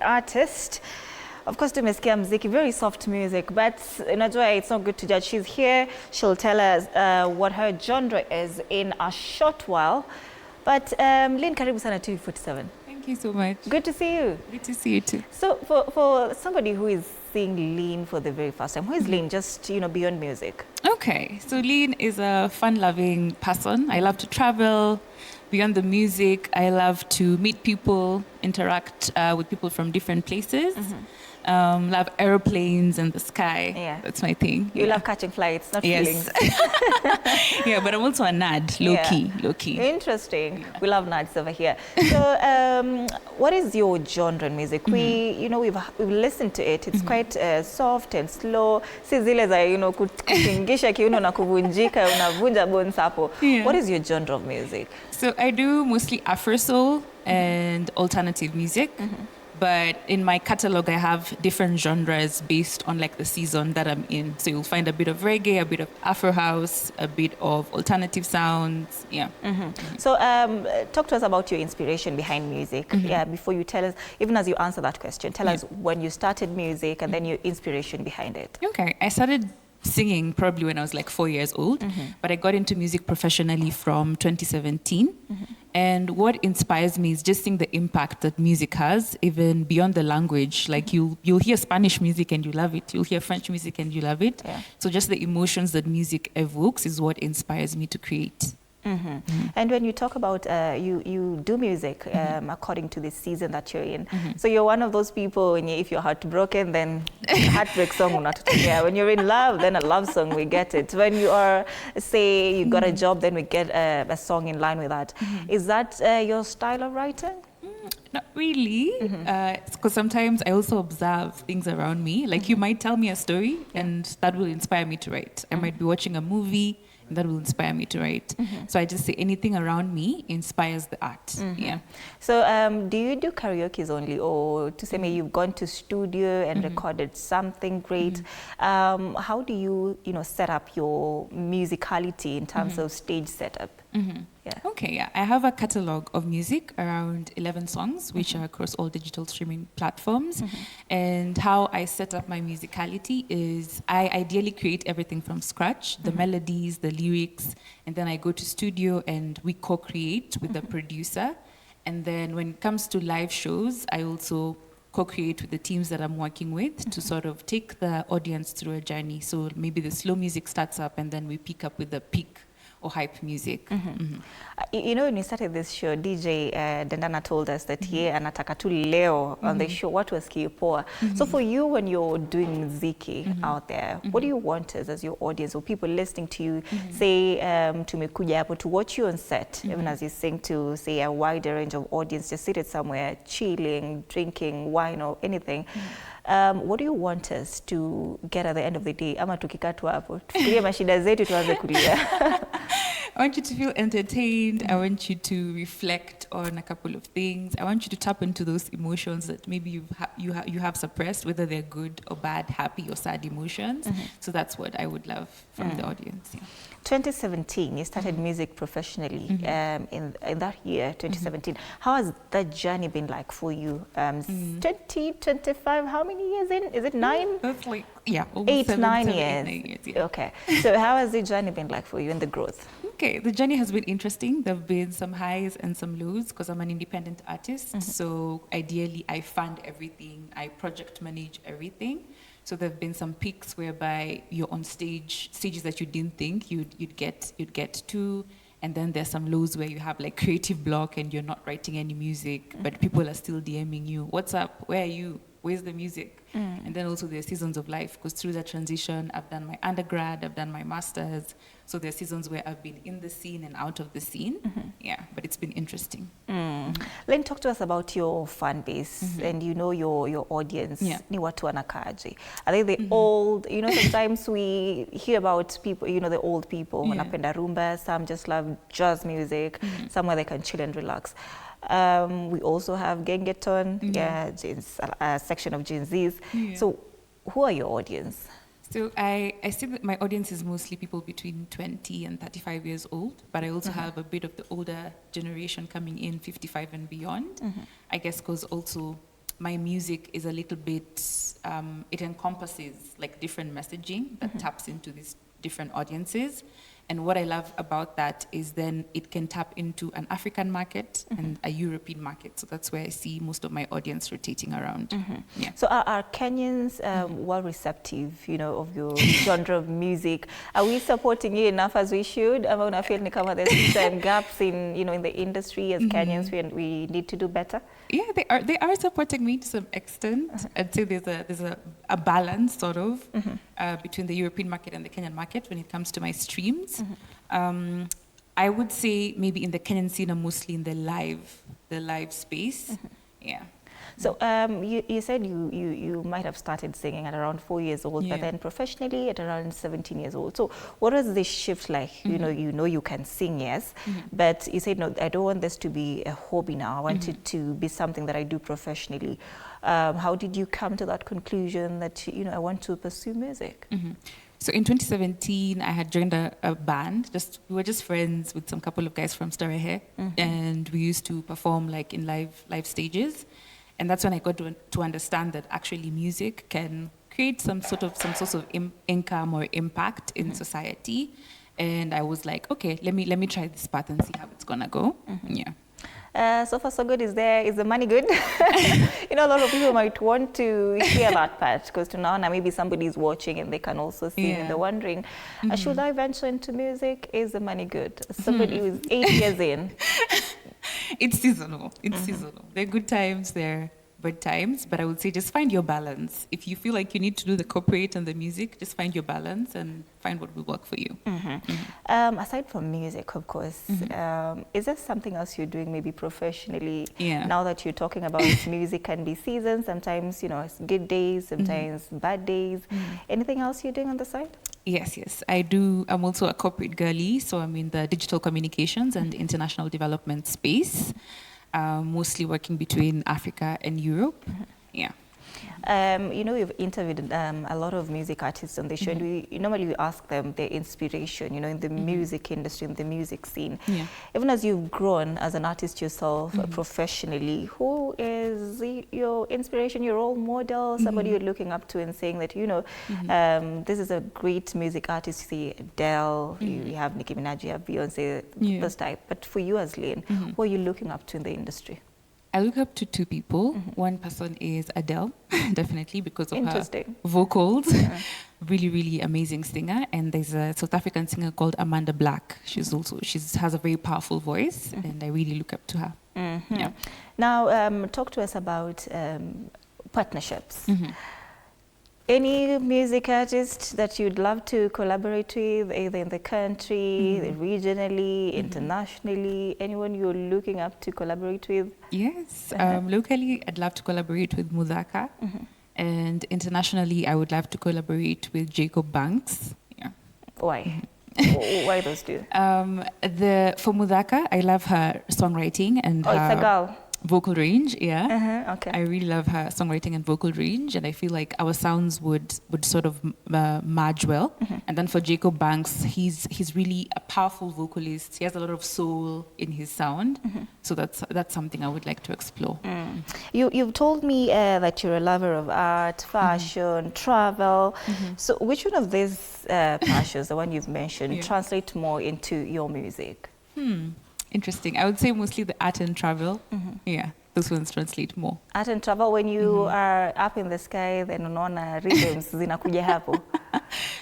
Artist. Of course, tumesikia mziki, very soft music, but unajua it's not good to judge. She's here. She'll tell us what her genre is in a short while. But Lynne, karibu sana to 47. Thank you so much. Good to see you. Good to see you too. So for somebody who is seeing Lynne for the very first time, who is Lynne, just beyond music? Okay, so Lynne is a fun-loving person. I love to travel. Beyond the music, I love to meet people, interact with people from different places. Love airplanes and the sky. Yeah. That's my thing. You love catching flights, not feelings. Yeah, but I'm also a nerd, low key. Interesting. Yeah. We love nerds over here. So, what is your genre in music? We've listened to it. It's quite soft and slow. Si zile za kutingisha kiuno na kuvunjika unavunja bones hapo. What is your genre of music? So I do mostly Afro soul and alternative music. But in my catalog, I have different genres based on like the season that I'm in. So you'll find a bit of reggae, a bit of Afro house, a bit of alternative sounds. Yeah. So talk to us about your inspiration behind music. Yeah, before you tell us, even as you answer that question, tell us when you started music and then your inspiration behind it. Okay, I started singing probably when I was like 4 years old, but I got into music professionally from 2017. And what inspires me is just seeing the impact that music has, even beyond the language. Like you'll hear Spanish music and you love it. You'll hear French music and you love it. Yeah. So just the emotions that music evokes is what inspires me to create. And when you talk about you do music according to the season that you're in, so you're one of those people if you're heartbroken, then heartbreak song unatutumia. When you're in love, then a love song, we get it. When you are, say, you got a job, then we get a song in line with that. Is that your style of writing? Not really, because sometimes I also observe things around me. Like you might tell me a story and that will inspire me to write. I might be watching a movie and that will inspire me to write. So I just say anything around me inspires the art. Yeah. So do you do karaoke only, or to say maybe you've gone to studio and recorded something great? How do you set up your musicality in terms of stage setup? Okay, yeah. I have a catalog of music, around 11 songs, which are across all digital streaming platforms. And how I set up my musicality is I ideally create everything from scratch, the melodies, the lyrics, and then I go to studio and we co-create with the producer. And then when it comes to live shows, I also co-create with the teams that I'm working with to sort of take the audience through a journey. So maybe the slow music starts up and then we pick up with the peak or hype music. When we started this show, DJ Dandana told us that anataka tu leo on the show, what was poa. So for you, when you're doing muziki out there, what do you want as your audience or people listening to you, say, tumekuja hapo to watch you on set, even as you sing to, say, a wider range of audience, just seated somewhere, chilling, drinking wine or anything. What do you want us to get at the end of the day? Ama tukikaa tu hapo, tufikirie mashida zetu tuanze kulia. I want you to feel entertained. I want you to reflect on a couple of things. I want you to tap into those emotions that maybe you have suppressed, whether they're good or bad, happy or sad emotions. So that's what I would love from the audience. Yeah. 2017, you started music professionally. In that year, 2017. How has that journey been like for you? 20, 25, how many years in? Is it 9? That's like, yeah, 8, 9 years. 8, 9 years, yeah. Okay. So how has the journey been like for you and the growth? Okay, the journey has been interesting. There have been some highs and some lows because I'm an independent artist. So ideally, I fund everything. I project manage everything. So there have been some peaks whereby you're on stages that you didn't think you'd get to. And then there's some lows where you have like creative block and you're not writing any music, but people are still DMing you. What's up? Where are you? Where's the music? And then also there's seasons of life, because through that transition, I've done my undergrad, I've done my master's. So there's seasons where I've been in the scene and out of the scene. Yeah, but it's been interesting. Lynne, talk to us about your fan base and your audience. Yeah. Ni watu wanakaaje? Are they the old, sometimes we hear about people, the old people, wanapenda rumba, some just love jazz music, somewhere they can chill and relax. We also have gengeton, a section of Gen Zs. So who are your audience? So I see that my audience is mostly people between 20 and 35 years old, but I also have a bit of the older generation coming in, 55 and beyond. I guess because also my music is a little bit, it encompasses like different messaging that taps into these different audiences. And what I love about that is then it can tap into an African market and a European market. So that's where I see most of my audience rotating around. Yeah. So are Kenyans well receptive, you know, of your genre of music? Are we supporting you enough as we should? I feel like there's some gaps in, you know, in the industry as Kenyans, we need to do better. Yeah, they are supporting me to some extent. I'd say there's a balance sort of between the European market and the Kenyan market when it comes to my streams. I would say maybe in the Kenyan scene, mostly in the live space. Yeah. So you said you might have started singing at around 4 years old, but then professionally at around 17 years old. So what was this shift like? You know you can sing, yes, but you said, no, I don't want this to be a hobby now. I want it to be something that I do professionally. How did you come to that conclusion that, you know, I want to pursue music? So in 2017, I had joined a band. We were just friends with some couple of guys from Starehe, and we used to perform like in live stages. And that's when I got to understand that actually music can create some sort of income or impact in society. And I was like, okay, let me try this path and see how it's gonna go. Yeah. So far so good. Is the money good? You know, a lot of people might want to hear that part, because to now maybe somebody's watching and they can also see and they're wondering, should I venture into music? Is the money good? Somebody who's 8 years in. It's seasonal. There are good times, there are bad times, but I would say just find your balance. If you feel like you need to do the corporate and the music, just find your balance and find what will work for you. Aside from music, of course, is there something else you're doing maybe professionally? Now that you're talking about music can be seasons, sometimes, you know, it's good days, sometimes bad days. Anything else you're doing on the side? Yes, I do. I'm also a corporate girly, so I'm in the digital communications and international development space, mostly working between Africa and Europe. Yeah. You know, we've interviewed a lot of music artists on the show, and we normally ask them their inspiration, you know, in the music industry, in the music scene. Even as you've grown as an artist yourself professionally, who is your inspiration, your role model, somebody you're looking up to and saying that, you know, this is a great music artist? You see Adele, you have Nicki Minaj, you have Beyonce, this type. But for you as Lynne, who are you looking up to in the industry? I look up to two people. One person is Adele, definitely, because of her vocals. Really, really amazing singer. And there's a South African singer called Amanda Black. She has a very powerful voice, and I really look up to her. Yeah. Now, talk to us about partnerships. Any music artist that you'd love to collaborate with, either in the country, regionally, internationally, anyone you're looking up to collaborate with? Yes, locally I'd love to collaborate with Mudaka, and internationally I would love to collaborate with Jacob Banks. Yeah. Why? Why those two? For Mudaka, I love her songwriting and it's a girl. Vocal range, yeah. Okay. I really love her songwriting and vocal range, and I feel like our sounds would sort of merge well. And then for Jacob Banks, he's really a powerful vocalist. He has a lot of soul in his sound, so that's something I would like to explore. You've told me that you're a lover of art, fashion, travel. So which one of these passions, the one you've mentioned, translate more into your music? Interesting. I would say mostly the art and travel. Yeah, those ones translate more. Art and travel, when you are up in the sky, then unaona rhythms zinakuja hapo.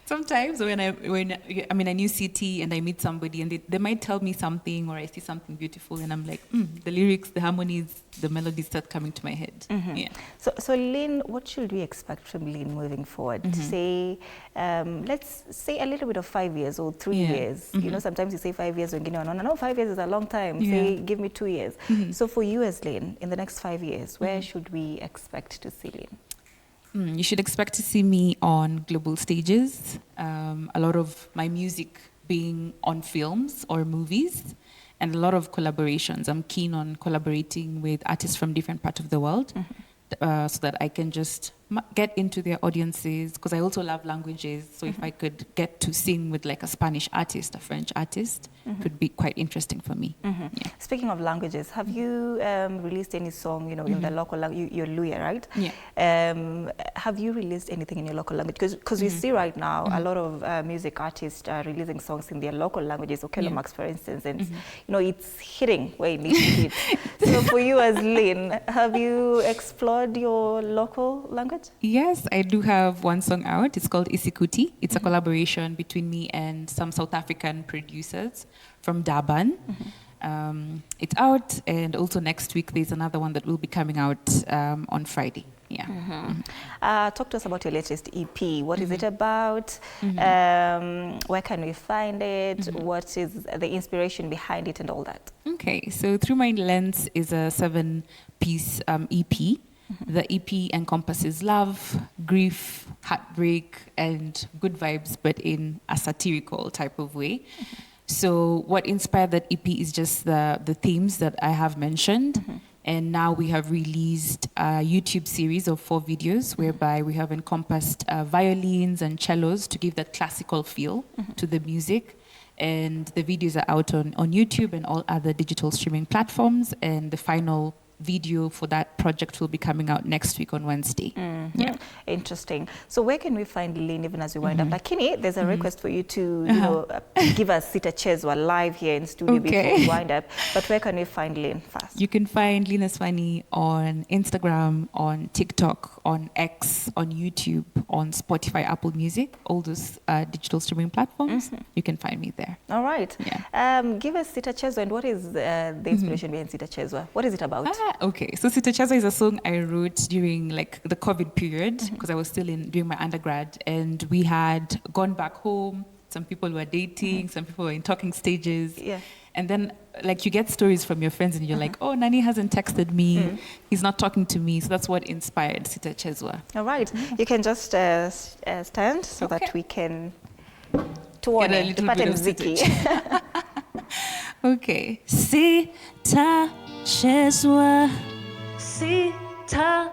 Sometimes when I'm in a new city and I meet somebody and they might tell me something, or I see something beautiful and I'm like, the lyrics, the harmonies, the melodies start coming to my head. Yeah. So Lynne, what should we expect from Lynne moving forward? Say, let's say a little bit of 5 years or 3 years. You know, sometimes you say 5 years, no, 5 years is a long time. Say, give me 2 years. So for you as Lynne, in the next 5 years, where should we expect to see Lynne? You should expect to see me on global stages, a lot of my music being on films or movies, and a lot of collaborations. I'm keen on collaborating with artists from different parts of the world, so that I can just get into their audiences, because I also love languages. So if I could get to sing with like a Spanish artist, a French artist, it would be quite interesting for me. Yeah. Speaking of languages, have you released any song, you know, in the local language? You're Luya, right? Yeah. Have you released anything in your local language? Because we see right now a lot of music artists are releasing songs in their local languages, Okelo Max, for instance, and you know, it's hitting where it needs to hit. So for you as Lynne, have you explored your local language? Yes, I do have one song out. It's called Isikuti. It's a collaboration between me and some South African producers from Durban. It's out, and also next week there's another one that will be coming out on Friday. Yeah. Talk to us about your latest EP. What is it about? Where can we find it? What is the inspiration behind it and all that? Okay, so Through My Lens is a 7-piece EP. The EP encompasses love, grief, heartbreak, and good vibes, but in a satirical type of way. So what inspired that EP is just the themes that I have mentioned. And now we have released a YouTube series of 4 videos whereby we have encompassed violins and cellos to give that classical feel to the music. And the videos are out on YouTube and all other digital streaming platforms. And the final video for that project will be coming out next week on Wednesday. Yeah. Interesting. So where can we find Lynne even as we wind up? Like, Kini, there's a request for you to, you know, give us Sita Chezwa live here in studio before we wind up. But where can we find Lynne first? You can find Lynne Aswani on Instagram, on TikTok, on X, on YouTube, on Spotify, Apple Music, all those digital streaming platforms. You can find me there. All right. Yeah. Give us Sita Chezwa, and what is the inspiration behind Sita Chezwa? What is it about? Okay, so Sita Chezwa is a song I wrote during like the COVID period, because I was still doing my undergrad, and we had gone back home. Some people were dating, some people were in talking stages. Yeah. And then like you get stories from your friends and you're like, oh, Nani hasn't texted me. He's not talking to me. So that's what inspired Sita Chezwa. All right. You can just stand so that we can get a little bit of Sita. Okay. Sita Chezwa. Sita